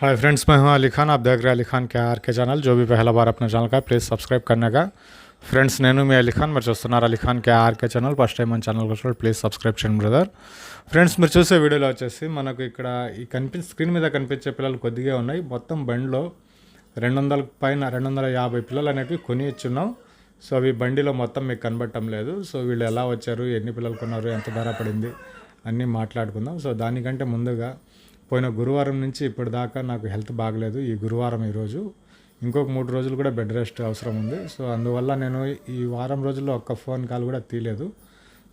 Hi friends, मैं हूं अली खान। आप देख रहे हैं अली खान के आर के ఛానల్। जो भी पहला बार अपने ఛానల్ का प्लीज़ सब्सक्राइब करने का। ఫ్రెండ్స్, నేను మీ అలీ ఖాన్. మీరు చూస్తున్నారు అలీ ఖాన్ కే ఆర్కే ఛానల్. ఫస్ట్ టైం మన ఛానల్ వచ్చినప్పుడు ప్లీజ్ సబ్స్క్రైబ్ చేయండి బ్రదర్. ఫ్రెండ్స్, మీరు చూసే వీడియోలో వచ్చేసి మనకు ఇక్కడ ఈ స్క్రీన్ మీద కనిపించే పిల్లలు కొద్దిగా ఉన్నాయి. మొత్తం బండిలో 200 పైన 250 పిల్లలు అనేవి కొని ఇచ్చున్నాం. సో అవి బండిలో మొత్తం మీకు కనబడటం లేదు. సో వీళ్ళు ఎలా వచ్చారు, ఎన్ని పిల్లలు కొన్నారు, ఎంత ధర పడింది అన్నీ మాట్లాడుకుందాం. సో దానికంటే ముందుగా పోయిన గురువారం నుంచి ఇప్పటిదాకా నాకు హెల్త్ బాగలేదు. ఈ గురువారం ఈరోజు ఇంకొక 3 రోజులు కూడా బెడ్ రెస్ట్ అవసరం ఉంది. సో అందువల్ల నేను ఈ వారం రోజుల్లో ఒక్క ఫోన్ కాల్ కూడా తీయలేదు.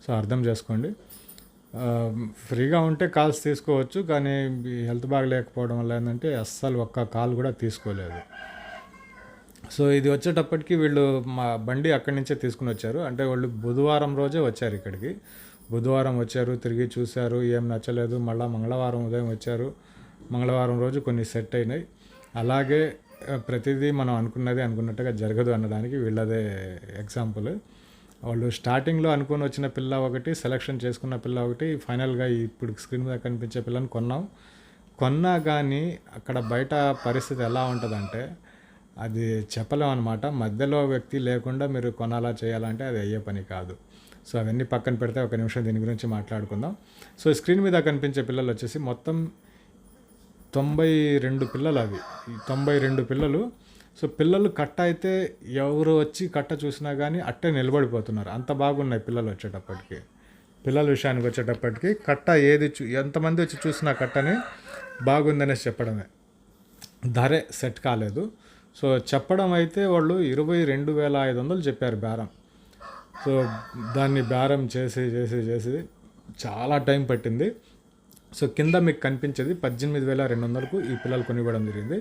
సో అర్థం చేసుకోండి. ఫ్రీగా ఉంటే కాల్స్ తీసుకోవచ్చు, కానీ హెల్త్ బాగలేకపోవడం వల్ల ఏంటంటే అస్సలు ఒక్క కాల్ కూడా తీసుకోలేదు. సో ఇది వచ్చేటప్పటికి వీళ్ళు మా బండి అక్కడి నుంచే తీసుకుని వచ్చారు. అంటే వాళ్ళు బుధవారం రోజే వచ్చారు ఇక్కడికి. బుధవారం వచ్చారు, తిరిగి చూశారు, ఏం నచ్చలేదు. మళ్ళీ మంగళవారం ఉదయం వచ్చారు. మంగళవారం రోజు కొన్ని సెట్ అయినాయి. అలాగే ప్రతిదీ మనం అనుకున్నట్టుగా జరగదు అన్నదానికి వీళ్ళదే ఎగ్జాంపుల్. వాళ్ళు స్టార్టింగ్లో అనుకుని వచ్చిన పిల్ల ఒకటి, సెలెక్షన్ చేసుకున్న పిల్ల ఒకటి, ఫైనల్గా ఇప్పుడు స్క్రీన్ మీద కనిపించే పిల్లని కొన్నా కానీ అక్కడ బయట పరిస్థితి ఎలా ఉంటుందంటే అది చెప్పలేం అనమాట. మధ్యలో వ్యక్తి లేకుండా మీరు కొనాలా చేయాలంటే అది అయ్యే పని కాదు. సో అవన్నీ పక్కన పెడితే ఒక నిమిషం దీని గురించి మాట్లాడుకుందాం. సో స్క్రీన్ మీద కనిపించే పిల్లలు వచ్చేసి మొత్తం 92 పిల్లలు. అవి 92 పిల్లలు. సో పిల్లలు కట్ట అయితే ఎవరు వచ్చి కట్ట చూసినా కానీ అట్టే నిలబడిపోతున్నారు. అంత బాగున్నాయి పిల్లలు వచ్చేటప్పటికి. పిల్లల విషయానికి వచ్చేటప్పటికి కట్ట ఎంతమంది వచ్చి చూసినా కట్టని బాగుందనేసి చెప్పడమే, ధరే సెట్ కాలేదు. సో చెప్పడం అయితే వాళ్ళు 22,500 చెప్పారు బేరం. సో దాన్ని బేరం చేసి చాలా టైం పట్టింది. సో కింద మీకు కనిపించేది 18,200కు ఈ పిల్లలు కొనివ్వడం జరిగింది.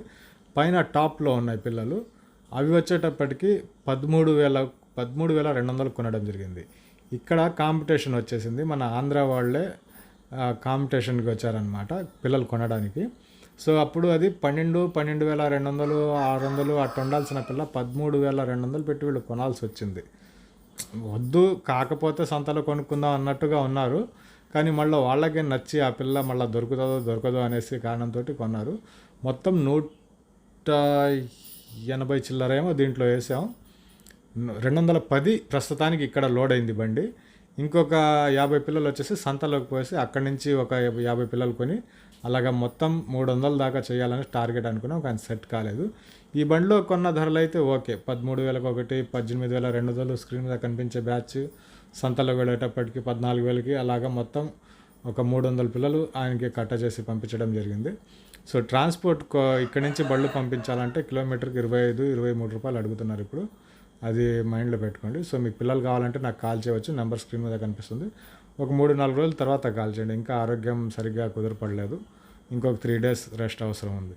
పైన టాప్లో ఉన్నాయి పిల్లలు, అవి వచ్చేటప్పటికి 13,200 కొనడం జరిగింది. ఇక్కడ కాంపిటీషన్ వచ్చేసింది. మన ఆంధ్ర వాళ్ళే కాంపిటీషన్కి వచ్చారనమాట పిల్లలు కొనడానికి. సో అప్పుడు అది 12,200, 600 అట్లా ఉండాల్సిన పిల్ల 13,200 పెట్టి వీళ్ళు కొనాల్సి వచ్చింది. వద్దు, కాకపోతే సంతలో కొనుక్కుందాం అన్నట్టుగా ఉన్నారు. కానీ మళ్ళీ వాళ్ళకే నచ్చి ఆ పిల్ల మళ్ళీ దొరకదో అనేసి కారణంతో కొన్నారు. మొత్తం 180 చిల్లరేమో దీంట్లో వేసాం. 210 ప్రస్తుతానికి ఇక్కడ లోడ్ అయింది బండి. ఇంకొక 50 పిల్లలు వచ్చేసి సంతలోకి పోసి అక్కడి నుంచి ఒక 50 పిల్లలు కొని అలాగా మొత్తం 300 దాకా చేయాలని టార్గెట్ అనుకున్నాం, కానీ సెట్ కాలేదు. ఈ బండిలో కొన్న ధరలు అయితే ఓకే. 13,000 ఒకటి, 18,200 స్క్రీన్ మీద కనిపించే బ్యాచ్, సంతలో వెళ్ళేటప్పటికి 14,000కి అలాగా మొత్తం ఒక 300 పిల్లలు ఆయనకి కట్ట చేసి పంపించడం జరిగింది. సో ట్రాన్స్పోర్ట్ ఇక్కడి నుంచి బళ్ళు పంపించాలంటే కిలోమీటర్కి 25-23 రూపాయలు అడుగుతున్నారు ఇప్పుడు. అది మైండ్లో పెట్టుకోండి. సో మీకు పిల్లలు కావాలంటే నాకు కాల్ చేయవచ్చు. నెంబర్ స్క్రీన్ మీద కనిపిస్తుంది. ఒక 3-4 రోజుల తర్వాత కాల్ చేయండి. ఇంకా ఆరోగ్యం సరిగ్గా కుదరపడలేదు. ఇంకొక 3 డేస్ రెస్ట్ అవసరం ఉంది.